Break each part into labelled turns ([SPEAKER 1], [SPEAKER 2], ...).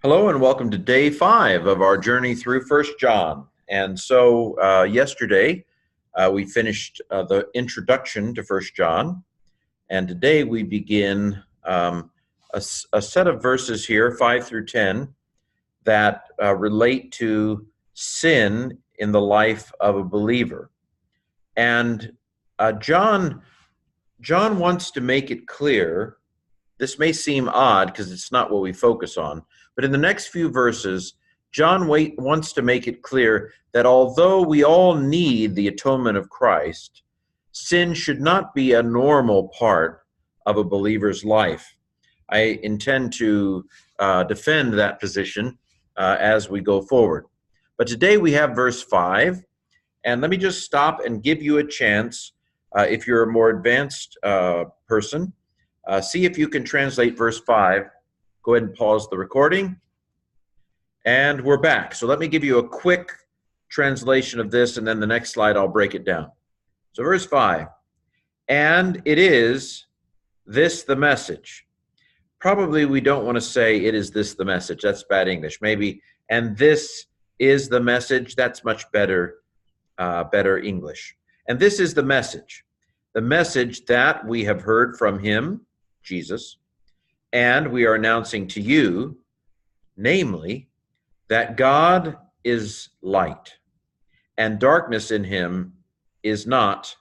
[SPEAKER 1] Hello and welcome to day 5 of our journey through First John. And so yesterday we finished the introduction to First John, and today we begin a set of verses here, 5 through 10, that relate to sin in the life of a believer. And John wants to make it clear. This may seem odd because it's not what we focus on, but in the next few verses, John wants to make it clear that although we all need the atonement of Christ, sin should not be a normal part of a believer's life. I intend to defend that position as we go forward. But today we have verse 5, and let me just stop and give you a chance, if you're a more advanced person, see if you can translate verse 5. Go ahead and pause the recording. And we're back. So let me give you a quick translation of this, and then the next slide I'll break it down. So verse 5, and it is this the message. Probably we don't want to say it is this the message. That's bad English. Maybe, and this is the message. That's much better, better English. And this is the message that we have heard from him, Jesus, and we are announcing to you, namely, that God is light, and darkness in him is not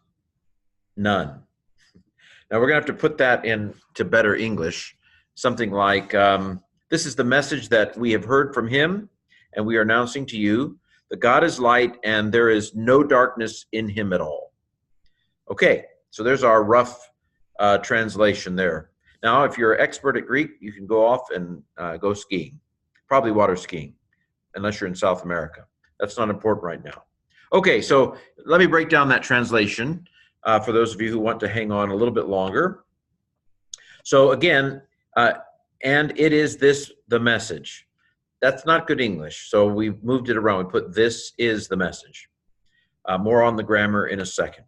[SPEAKER 1] none. Now we're going to have to put that into better English, something like, this is the message that we have heard from him, and we are announcing to you that God is light, and there is no darkness in him at all. Okay, so there's our rough translation there. Now, if you're an expert at Greek, you can go off and go skiing, probably water skiing, unless you're in South America. That's not important right now. Okay, so let me break down that translation for those of you who want to hang on a little bit longer. So again, and it is this the message. That's not good English, so we moved it around. We put this is the message. More on the grammar in a second.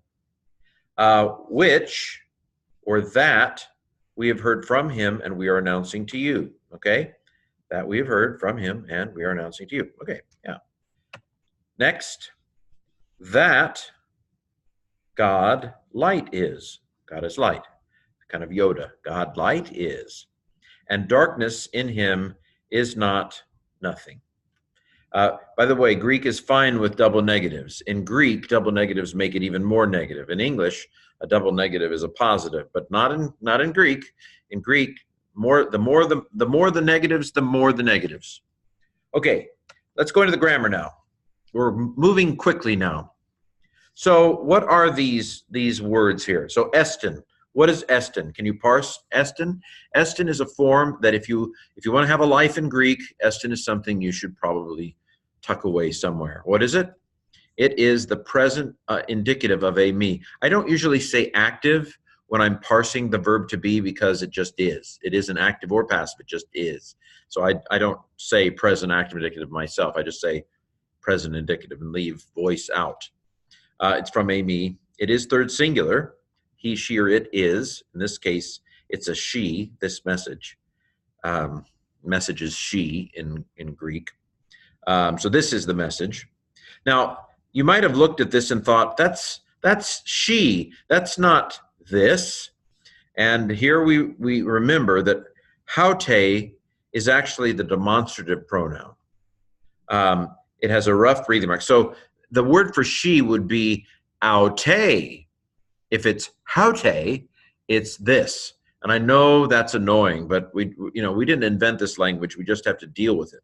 [SPEAKER 1] Which, or that, we have heard from him and we are announcing to you, okay? That we have heard from him and we are announcing to you. Okay, yeah. Next, that God light is. God is light. Kind of Yoda. God light is. And darkness in him is not nothing. By the way, Greek is fine with double negatives. In Greek, double negatives make it even more negative. In English, a double negative is a positive, but not in Greek. In Greek, the more the negatives, the more the negatives. Okay, let's go into the grammar now. We're moving quickly now. So what are these words here? So estin. What is estin? Can you parse estin? Estin is a form that if you want to have a life in Greek, estin is something you should probably tuck away somewhere. What is it? It is the present indicative of a me. I don't usually say active when I'm parsing the verb to be because it just is. It isn't active or passive, it just is. So I don't say present active indicative myself. I just say present indicative and leave voice out. It's from a me. It is third singular. He, she, or it is. In this case, it's a she, this message. Message is she in Greek. So this is the message. Now, you might have looked at this and thought, that's she, that's not this. And here we remember that haute is actually the demonstrative pronoun. It has a rough breathing mark. So the word for she would be aute. If it's haute, it's this. And I know that's annoying, but we didn't invent this language. We just have to deal with it.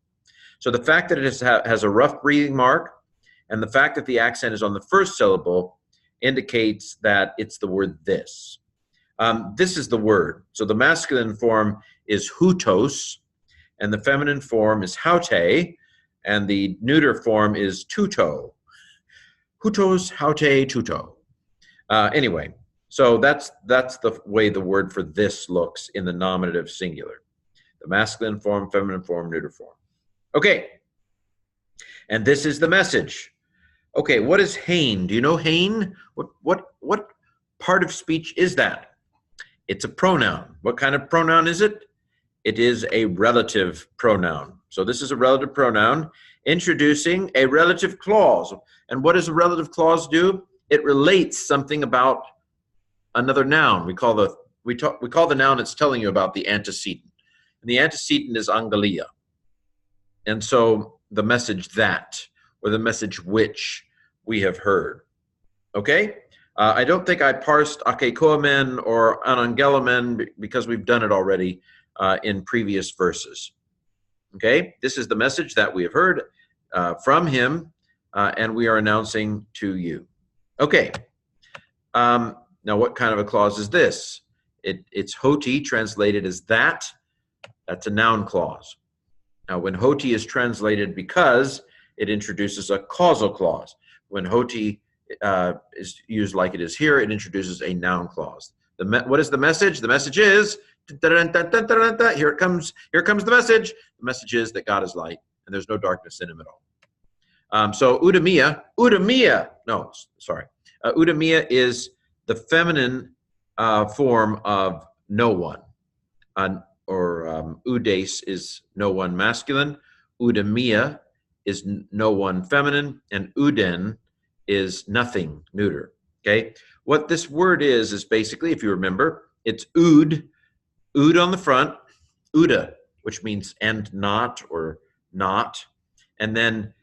[SPEAKER 1] So the fact that it has a rough breathing mark and the fact that the accent is on the first syllable indicates that it's the word this. This is the word. So the masculine form is hutos, and the feminine form is haute, and the neuter form is tuto. Hutos, haute, tuto. Anyway, so that's the way the word for this looks in the nominative singular. The masculine form, feminine form, neuter form. Okay, and this is the message. Okay, what is hein? Do you know hein? What part of speech is that? It's a pronoun. What kind of pronoun is it? It is a relative pronoun. So this is a relative pronoun introducing a relative clause. And what does a relative clause do? It relates something about another noun. We call the noun it's telling you about the antecedent. And the antecedent is angalia. And so the message that, or the message which we have heard. Okay? I don't think I parsed akekoamen or anangelomen because we've done it already in previous verses. Okay? This is the message that we have heard from him, and we are announcing to you. Okay. Now, what kind of a clause is this? It's hoti, translated as that. That's a noun clause. Now, when hoti is translated because, it introduces a causal clause. When hoti is used like it is here, it introduces a noun clause. What is the message? The message is, here it comes the message. The message is that God is light, and there's no darkness in him at all. So udemia is the feminine form of no one, udes is no one masculine, udemia is no one feminine, and uden is nothing neuter. Okay, what this word is basically, if you remember, it's ud on the front, uda, which means and not or not, and then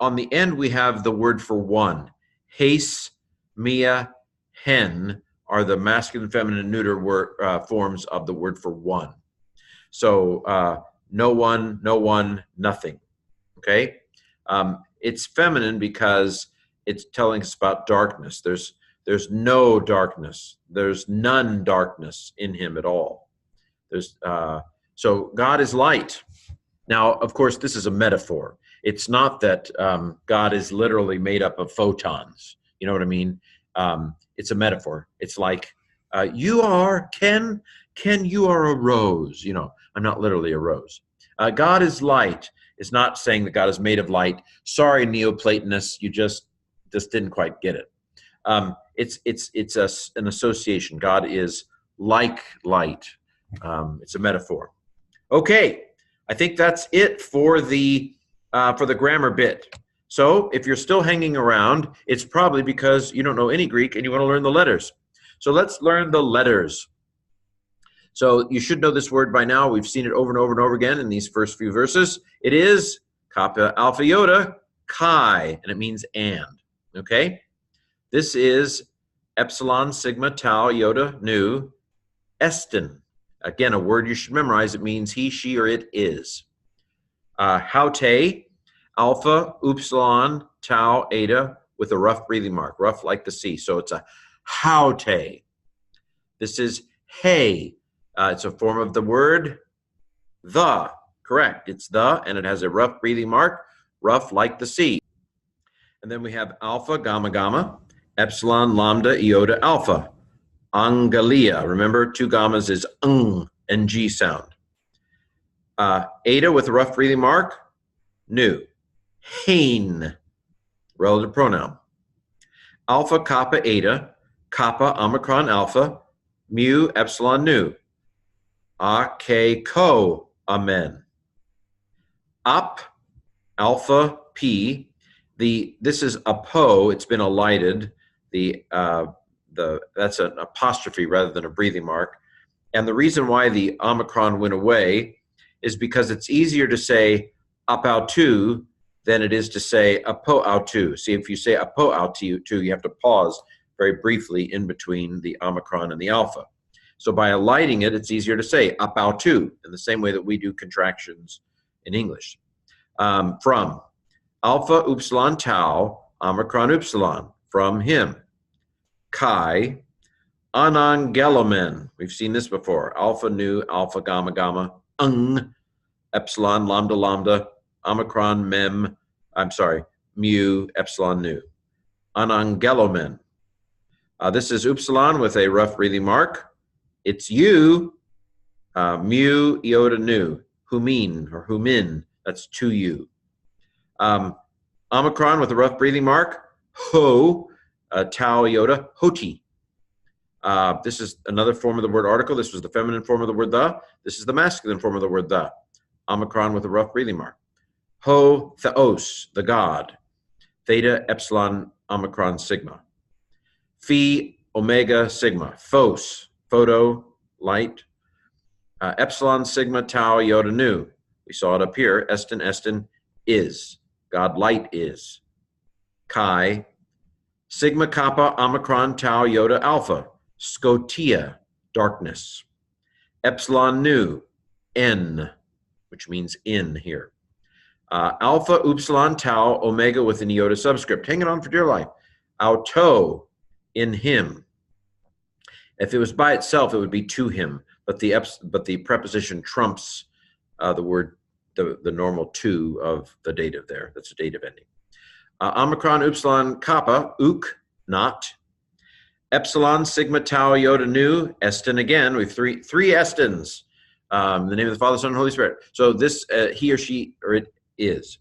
[SPEAKER 1] on the end we have the word for one. Hes, mia, hen are the masculine, feminine, neuter forms of the word for one. So no one, nothing. Okay, it's feminine because it's telling us about darkness. There's no darkness. There's none darkness in him at all. So God is light. Now, of course, this is a metaphor. It's not that God is literally made up of photons. You know what I mean? It's a metaphor. It's like you are Ken, you are a rose. You know, I'm not literally a rose. God is light. It's not saying that God is made of light. Sorry, Neoplatonists, you just didn't quite get it. It's an association. God is like light. It's a metaphor. Okay, I think that's it for the grammar bit. So if you're still hanging around, it's probably because you don't know any Greek and you want to learn the letters. So let's learn the letters. So you should know this word by now. We've seen it over and over and over again in these first few verses. It is kappa alpha iota chi, and it means and. Okay? This is epsilon sigma tau iota nu estin. Again, a word you should memorize. It means he, she, or it is. Haute, alpha, upsilon, tau, eta, with a rough breathing mark, rough like the sea. So it's a haute. This is hey. It's a form of the word the. Correct. It's the, and it has a rough breathing mark, rough like the sea. And then we have alpha, gamma, gamma, epsilon, lambda, iota, alpha. Angalia. Remember, two gammas is and G sound. Eta with a rough breathing mark, nu. Hain, relative pronoun. Alpha, kappa, eta, kappa, omicron, alpha, mu, epsilon, nu. Ake, ko, amen. Up, alpha, p. This is apo. It's been elided. That's an apostrophe rather than a breathing mark. And the reason why the omicron went away is because it's easier to say apautu than it is to say apo-autu. See, if you say apo-autu, you have to pause very briefly in between the omicron and the alpha. So by eliding it, it's easier to say apautu in the same way that we do contractions in English. From alpha, upsilon, tau, omicron, upsilon, from him. Chi, anangelomen. We've seen this before. Alpha, nu, alpha, gamma, gamma, epsilon, lambda, lambda, omicron, mu, epsilon, nu. Anangelomen. This is upsilon with a rough breathing mark. It's you, mu, iota, nu. Humin, or humin, that's to you. Omicron with a rough breathing mark. Ho, tau, iota, hoti. This is another form of the word article. This was the feminine form of the word the. This is the masculine form of the word the. Omicron with a rough breathing mark. Ho theos, the god. Theta, epsilon, omicron, sigma. Phi, omega, sigma. Phos, photo, light. Epsilon, sigma, tau, iota, nu. We saw it up here. Estin, is. God light is. Chi, sigma, kappa, omicron, tau, iota, alpha. Scotia, darkness. Epsilon, nu, n, which means in here. Alpha, upsilon, tau, omega with an iota subscript. Hang it on for dear life. Auto, in him. If it was by itself, it would be to him, but the preposition trumps the word, the normal to of the dative there. That's a dative ending. Omicron, upsilon, kappa, uk, not. Epsilon, sigma, tau, iota, nu, estin again. We have three estins. In the name of the Father, Son, and Holy Spirit. So this, he or she, or it is.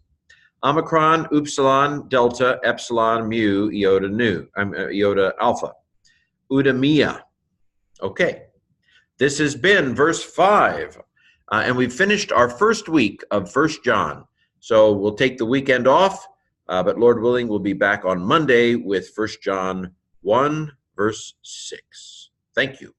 [SPEAKER 1] Omicron, upsilon, delta, epsilon, mu, iota, nu, iota, alpha. Udemia. Okay. This has been verse 5. And we've finished our first week of 1 John. So we'll take the weekend off, but Lord willing, we'll be back on Monday with 1 John 1, verse 6. Thank you.